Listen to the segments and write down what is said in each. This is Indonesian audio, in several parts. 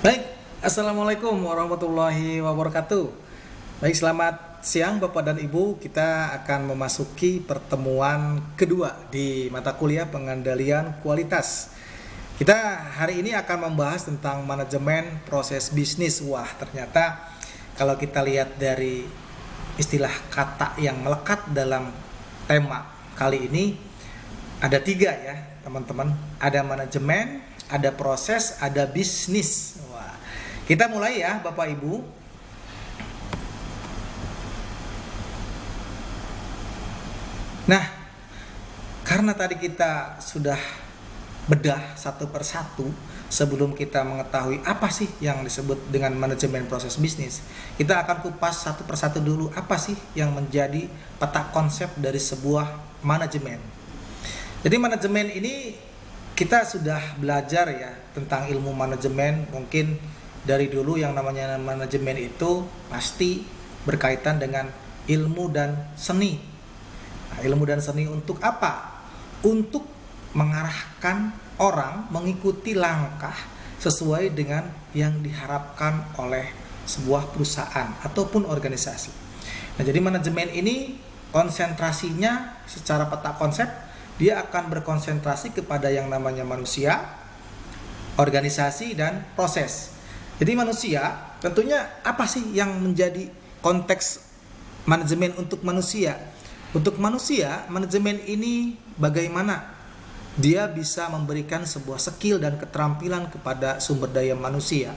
Baik, Assalamualaikum warahmatullahi wabarakatuh. Baik, selamat siang Bapak dan Ibu. Kita akan memasuki pertemuan kedua di mata kuliah pengendalian kualitas. Kita hari ini akan membahas tentang manajemen proses bisnis. Wah, ternyata kalau kita lihat dari istilah kata yang melekat dalam tema kali ini, ada tiga ya teman-teman. Ada manajemen, ada proses, ada bisnis. Wah, kita mulai ya Bapak Ibu. Nah, karena tadi kita sudah bedah satu persatu sebelum kita mengetahui apa sih yang disebut dengan manajemen proses bisnis, kita akan kupas satu persatu dulu apa sih yang menjadi peta konsep dari sebuah manajemen. Jadi manajemen ini kita sudah belajar ya tentang ilmu manajemen. Mungkin dari dulu yang namanya manajemen itu pasti berkaitan dengan ilmu dan seni. Nah, ilmu dan seni untuk apa? Untuk mengarahkan orang mengikuti langkah sesuai dengan yang diharapkan oleh sebuah perusahaan ataupun organisasi. Nah, jadi manajemen ini konsentrasinya secara peta konsep dia akan berkonsentrasi kepada yang namanya manusia, organisasi, dan proses. Jadi manusia, tentunya apa sih yang menjadi konteks manajemen untuk manusia? Untuk manusia, manajemen ini bagaimana dia bisa memberikan sebuah skill dan keterampilan kepada sumber daya manusia.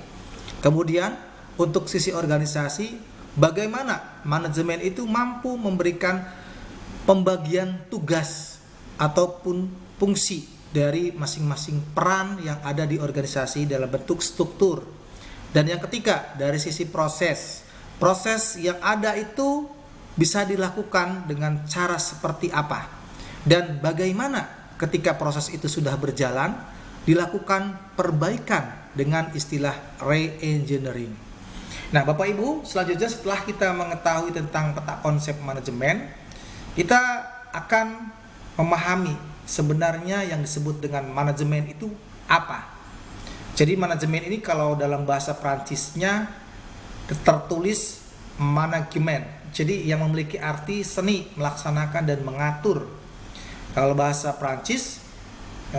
Kemudian untuk sisi organisasi, bagaimana manajemen itu mampu memberikan pembagian tugas ataupun fungsi dari masing-masing peran yang ada di organisasi dalam bentuk struktur. Dan yang ketiga, dari sisi proses yang ada itu bisa dilakukan dengan cara seperti apa, dan bagaimana ketika proses itu sudah berjalan dilakukan perbaikan dengan istilah re-engineering. Nah Bapak Ibu, selanjutnya setelah kita mengetahui tentang peta konsep manajemen, kita akan memahami sebenarnya yang disebut dengan manajemen itu apa. Jadi manajemen ini kalau dalam bahasa Prancisnya tertulis manajemen. Jadi yang memiliki arti seni, melaksanakan dan mengatur. Kalau bahasa Prancis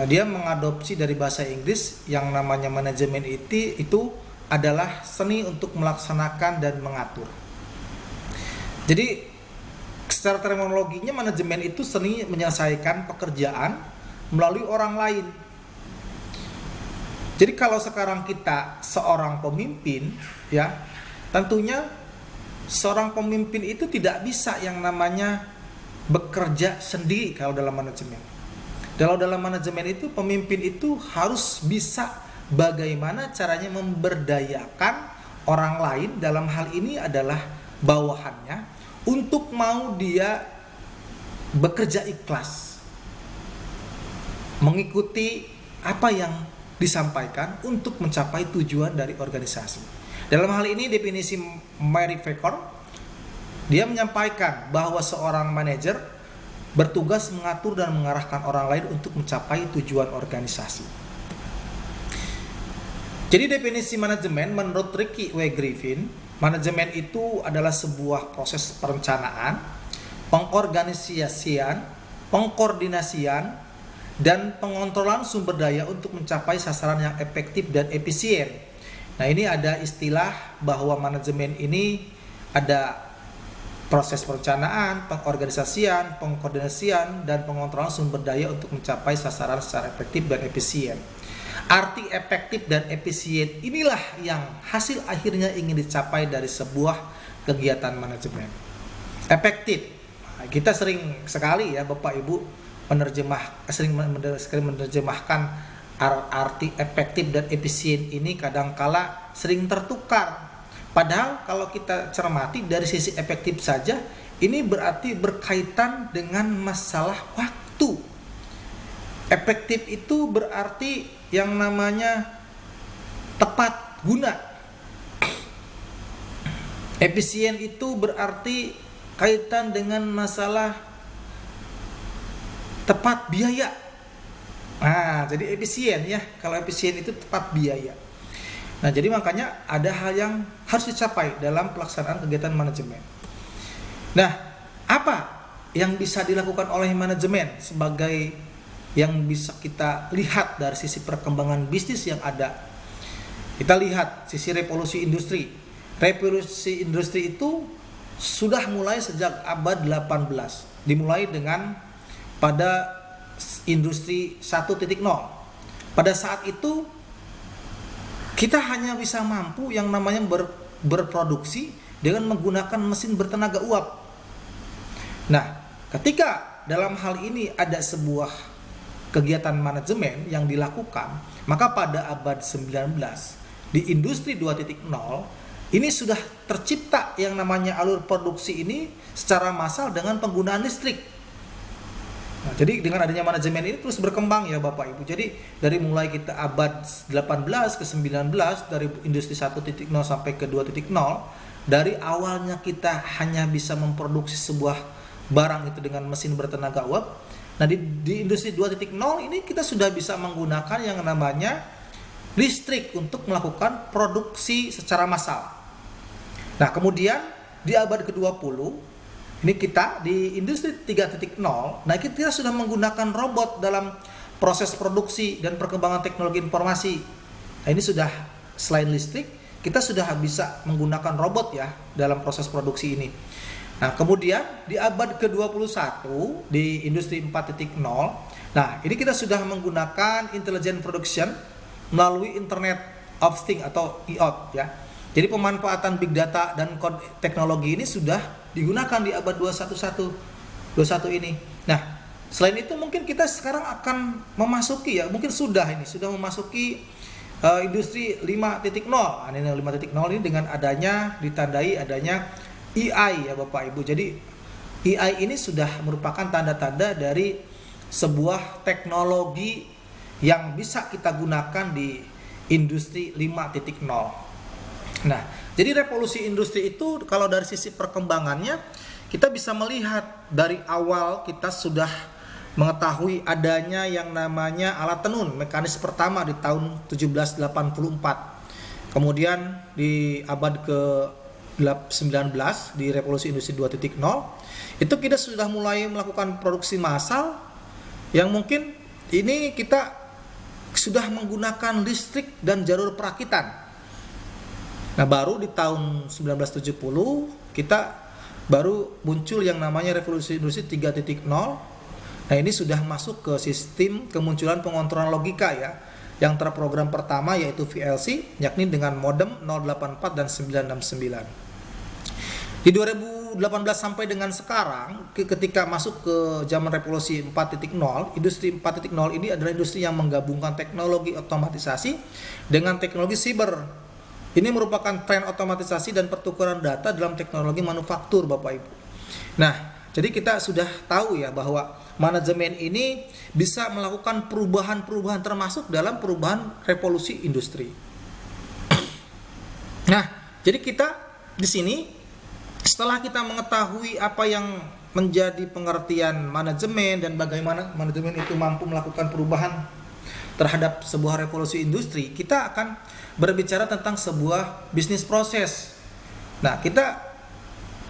dia mengadopsi dari bahasa Inggris yang namanya manajemen itu adalah seni untuk melaksanakan dan mengatur. Jadi secara terminologinya manajemen itu seni menyelesaikan pekerjaan melalui orang lain. Jadi kalau sekarang kita seorang pemimpin ya, tentunya seorang pemimpin itu tidak bisa yang namanya bekerja sendiri kalau dalam manajemen. Kalau dalam manajemen itu pemimpin itu harus bisa bagaimana caranya memberdayakan orang lain, dalam hal ini adalah bawahannya, untuk mau dia bekerja ikhlas mengikuti apa yang disampaikan untuk mencapai tujuan dari organisasi. Dalam hal ini definisi Mary Faker, dia menyampaikan bahwa seorang manajer bertugas mengatur dan mengarahkan orang lain untuk mencapai tujuan organisasi. Jadi definisi manajemen menurut Ricky W. Griffin, manajemen itu adalah sebuah proses perencanaan, pengorganisasian, pengkoordinasian, dan pengontrolan sumber daya untuk mencapai sasaran yang efektif dan efisien. Nah, ini ada istilah bahwa manajemen ini ada proses perencanaan, pengorganisasian, pengkoordinasian, dan pengontrolan sumber daya untuk mencapai sasaran secara efektif dan efisien. Arti efektif dan efisien inilah yang hasil akhirnya ingin dicapai dari sebuah kegiatan manajemen. Efektif, kita sering sekali ya Bapak Ibu sering menerjemahkan arti efektif dan efisien ini kadangkala sering tertukar. Padahal kalau kita cermati dari sisi efektif saja, ini berarti berkaitan dengan masalah waktu. Efektif itu berarti yang namanya tepat guna. Efisien itu berarti kaitan dengan masalah tepat biaya. Nah, jadi efisien ya. Kalau efisien itu tepat biaya. Nah, jadi makanya ada hal yang harus dicapai dalam pelaksanaan kegiatan manajemen. Nah, apa yang bisa dilakukan oleh manajemen sebagai yang bisa kita lihat dari sisi perkembangan bisnis yang ada? Kita lihat sisi revolusi industri. Revolusi industri itu sudah mulai sejak abad 18. Dimulai dengan pada industri 1.0. Pada saat itu kita hanya bisa mampu yang namanya berproduksi dengan menggunakan mesin bertenaga uap. Nah, ketika dalam hal ini ada sebuah kegiatan manajemen yang dilakukan, maka pada abad 19 di industri 2.0 ini sudah tercipta yang namanya alur produksi ini secara massal dengan penggunaan listrik. Nah, jadi dengan adanya manajemen ini terus berkembang ya Bapak Ibu. Jadi dari mulai kita abad 18 ke 19, dari industri 1.0 sampai ke 2.0, dari awalnya kita hanya bisa memproduksi sebuah barang itu dengan mesin bertenaga uap. Nah, di industri 2.0 ini kita sudah bisa menggunakan yang namanya listrik untuk melakukan produksi secara massal. Nah, kemudian di abad ke-20 ini kita di industri 3.0, nah kita sudah menggunakan robot dalam proses produksi dan perkembangan teknologi informasi. Nah, ini sudah selain listrik, kita sudah bisa menggunakan robot ya dalam proses produksi ini. Nah, kemudian di abad ke-21 di industri 4.0, nah ini kita sudah menggunakan intelligent production melalui Internet of Things atau IoT ya. Jadi pemanfaatan big data dan teknologi ini sudah digunakan di abad 21 ini. Nah, selain itu mungkin kita sekarang akan memasuki ya, mungkin sudah memasuki industri 5.0. Nah, ini 5.0 ini dengan ditandai adanya AI ya Bapak Ibu. Jadi AI ini sudah merupakan tanda-tanda dari sebuah teknologi yang bisa kita gunakan di industri 5.0. Nah, jadi revolusi industri itu kalau dari sisi perkembangannya kita bisa melihat dari awal kita sudah mengetahui adanya yang namanya alat tenun mekanis pertama di tahun 1784. Kemudian di abad ke-19 di revolusi industri 2.0 itu kita sudah mulai melakukan produksi massal yang mungkin ini kita sudah menggunakan listrik dan jalur perakitan. Nah, baru di tahun 1970 kita baru muncul yang namanya revolusi industri 3.0. Nah, ini sudah masuk ke sistem kemunculan pengontrolan logika ya, yang terprogram pertama yaitu VLC, yakni dengan modem 084 dan 969. Di 2018 sampai dengan sekarang, ketika masuk ke zaman revolusi 4.0, industri 4.0 ini adalah industri yang menggabungkan teknologi otomatisasi dengan teknologi siber. Ini merupakan tren otomatisasi dan pertukaran data dalam teknologi manufaktur Bapak Ibu. Nah, jadi kita sudah tahu ya bahwa manajemen ini bisa melakukan perubahan-perubahan termasuk dalam perubahan revolusi industri. Nah, jadi kita di sini setelah kita mengetahui apa yang menjadi pengertian manajemen dan bagaimana manajemen itu mampu melakukan perubahan terhadap sebuah revolusi industri, kita akan berbicara tentang sebuah bisnis proses. Nah, kita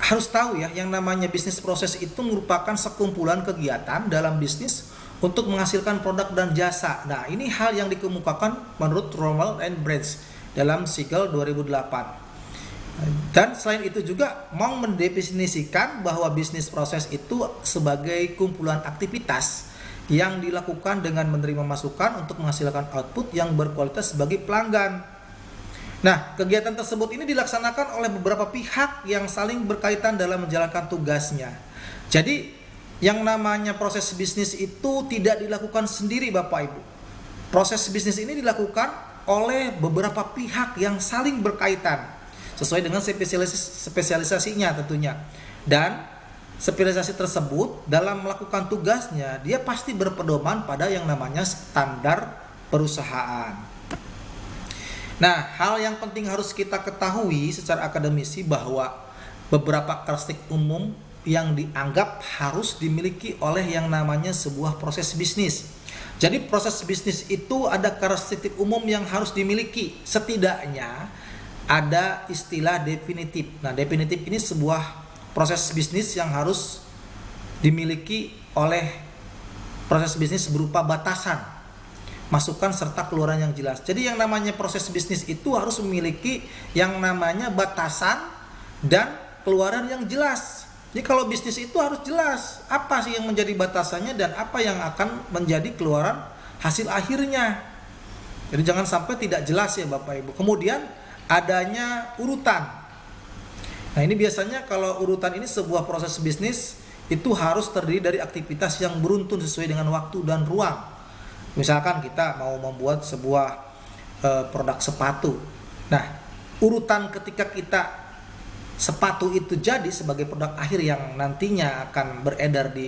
harus tahu ya, yang namanya bisnis proses itu merupakan sekumpulan kegiatan dalam bisnis untuk menghasilkan produk dan jasa. Nah, ini hal yang dikemukakan menurut Rommel and Branch dalam Siegel 2008. Dan selain itu juga mau mendefinisikan bahwa bisnis proses itu sebagai kumpulan aktivitas yang dilakukan dengan menerima masukan untuk menghasilkan output yang berkualitas sebagai pelanggan. Nah, kegiatan tersebut ini dilaksanakan oleh beberapa pihak yang saling berkaitan dalam menjalankan tugasnya. Jadi, yang namanya proses bisnis itu tidak dilakukan sendiri Bapak Ibu. Proses bisnis ini dilakukan oleh beberapa pihak yang saling berkaitan sesuai dengan spesialisasinya tentunya. Dan spesialisasi tersebut dalam melakukan tugasnya dia pasti berpedoman pada yang namanya standar perusahaan. Nah, hal yang penting harus kita ketahui secara akademisi bahwa beberapa karakteristik umum yang dianggap harus dimiliki oleh yang namanya sebuah proses bisnis. Jadi proses bisnis itu ada karakteristik umum yang harus dimiliki. Setidaknya ada istilah definitif. Nah, definitif ini sebuah proses bisnis yang harus dimiliki oleh proses bisnis berupa batasan, masukan serta keluaran yang jelas. Jadi yang namanya proses bisnis itu harus memiliki yang namanya batasan dan keluaran yang jelas. Jadi kalau bisnis itu harus jelas apa sih yang menjadi batasannya dan apa yang akan menjadi keluaran hasil akhirnya. Jadi jangan sampai tidak jelas ya Bapak Ibu. Kemudian adanya urutan. Nah, ini biasanya kalau urutan ini sebuah proses bisnis itu harus terdiri dari aktivitas yang beruntun sesuai dengan waktu dan ruang. Misalkan kita mau membuat sebuah produk sepatu. Nah, urutan ketika kita sepatu itu jadi sebagai produk akhir yang nantinya akan beredar di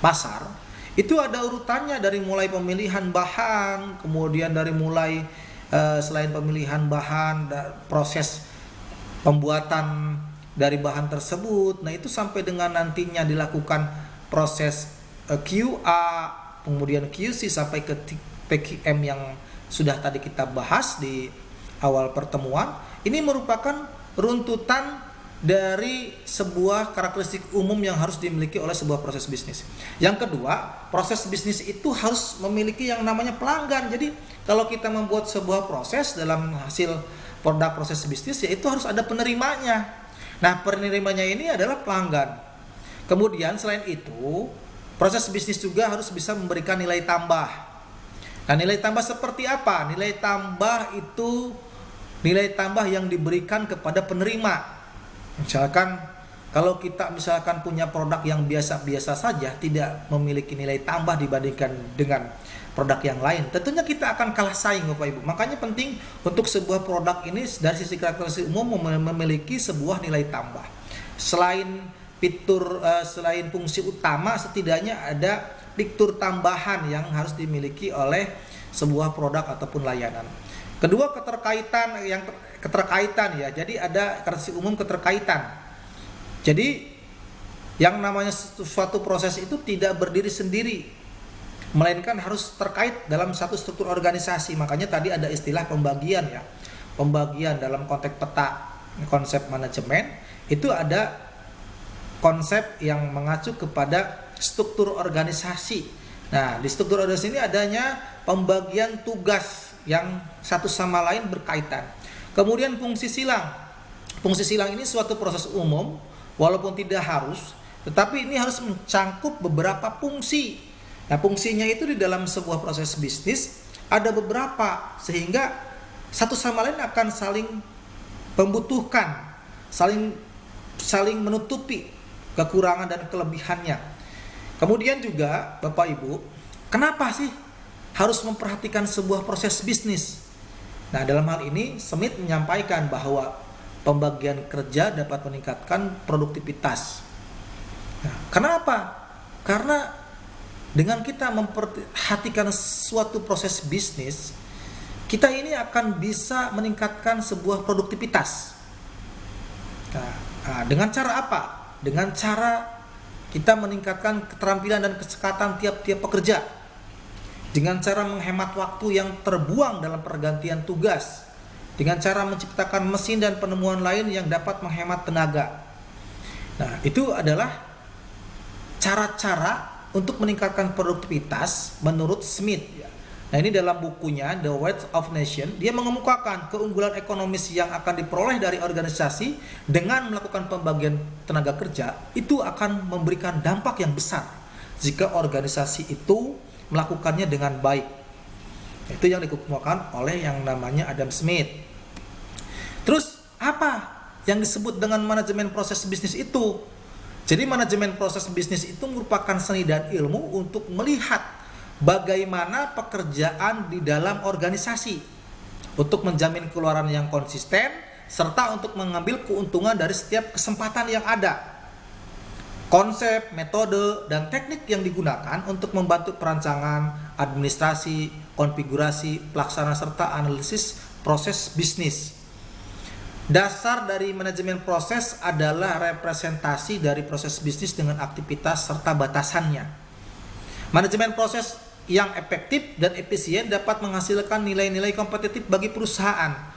pasar, itu ada urutannya dari mulai pemilihan bahan, kemudian dari mulai selain pemilihan bahan, proses pembuatan dari bahan tersebut. Nah, itu sampai dengan nantinya dilakukan proses QA, kemudian QC sampai ke PQM yang sudah tadi kita bahas di awal pertemuan. Ini merupakan runtutan dari sebuah karakteristik umum yang harus dimiliki oleh sebuah proses bisnis. Yang kedua, proses bisnis itu harus memiliki yang namanya pelanggan. Jadi kalau kita membuat sebuah proses dalam hasil produk proses bisnis, ya itu harus ada penerimanya. Nah, penerimanya ini adalah pelanggan. Kemudian selain itu, proses bisnis juga harus bisa memberikan nilai tambah. Nah, nilai tambah seperti apa? Nilai tambah itu nilai tambah yang diberikan kepada penerima. Misalkan kalau kita punya produk yang biasa-biasa saja, tidak memiliki nilai tambah dibandingkan dengan produk yang lain, tentunya kita akan kalah saing Bapak Ibu. Makanya penting untuk sebuah produk ini dari sisi karakteristik umum memiliki sebuah nilai tambah. Selain fitur, selain fungsi utama, setidaknya ada fitur tambahan yang harus dimiliki oleh sebuah produk ataupun layanan. Kedua, keterkaitan ya. Jadi ada karakteristik umum keterkaitan. Jadi yang namanya suatu proses itu tidak berdiri sendiri, melainkan harus terkait dalam satu struktur organisasi. Makanya tadi ada istilah pembagian ya. Pembagian dalam konteks peta konsep manajemen itu ada konsep yang mengacu kepada struktur organisasi. Nah, di struktur organisasi ini adanya pembagian tugas yang satu sama lain berkaitan. Kemudian fungsi silang. Fungsi silang ini suatu proses umum, walaupun tidak harus, tetapi ini harus mencangkup beberapa fungsi. Nah, fungsinya itu di dalam sebuah proses bisnis ada beberapa, sehingga satu sama lain akan saling membutuhkan, saling menutupi kekurangan dan kelebihannya. Kemudian juga Bapak Ibu, kenapa sih harus memperhatikan sebuah proses bisnis? Nah, dalam hal ini Smith menyampaikan bahwa pembagian kerja dapat meningkatkan produktivitas. Nah, kenapa? Karena dengan kita memperhatikan suatu proses bisnis, kita ini akan bisa meningkatkan sebuah produktivitas. Nah, dengan cara apa? Dengan cara kita meningkatkan keterampilan dan kesekatan tiap-tiap pekerja. Dengan cara menghemat waktu yang terbuang dalam pergantian tugas. Dengan cara menciptakan mesin dan penemuan lain yang dapat menghemat tenaga. Nah, itu adalah cara-cara untuk meningkatkan produktivitas menurut Smith. Nah, ini dalam bukunya The Wealth of Nation, dia mengemukakan keunggulan ekonomis yang akan diperoleh dari organisasi dengan melakukan pembagian tenaga kerja itu akan memberikan dampak yang besar jika organisasi itu melakukannya dengan baik. Itu yang dikemukakan oleh yang namanya Adam Smith. Terus apa yang disebut dengan manajemen proses bisnis itu? Jadi manajemen proses bisnis itu merupakan seni dan ilmu untuk melihat bagaimana pekerjaan di dalam organisasi untuk menjamin keluaran yang konsisten serta untuk mengambil keuntungan dari setiap kesempatan yang ada. Konsep, metode, dan teknik yang digunakan untuk membantu perancangan, administrasi, konfigurasi, pelaksanaan serta analisis proses bisnis. Dasar dari manajemen proses adalah representasi dari proses bisnis dengan aktivitas serta batasannya. Manajemen proses yang efektif dan efisien dapat menghasilkan nilai-nilai kompetitif bagi perusahaan.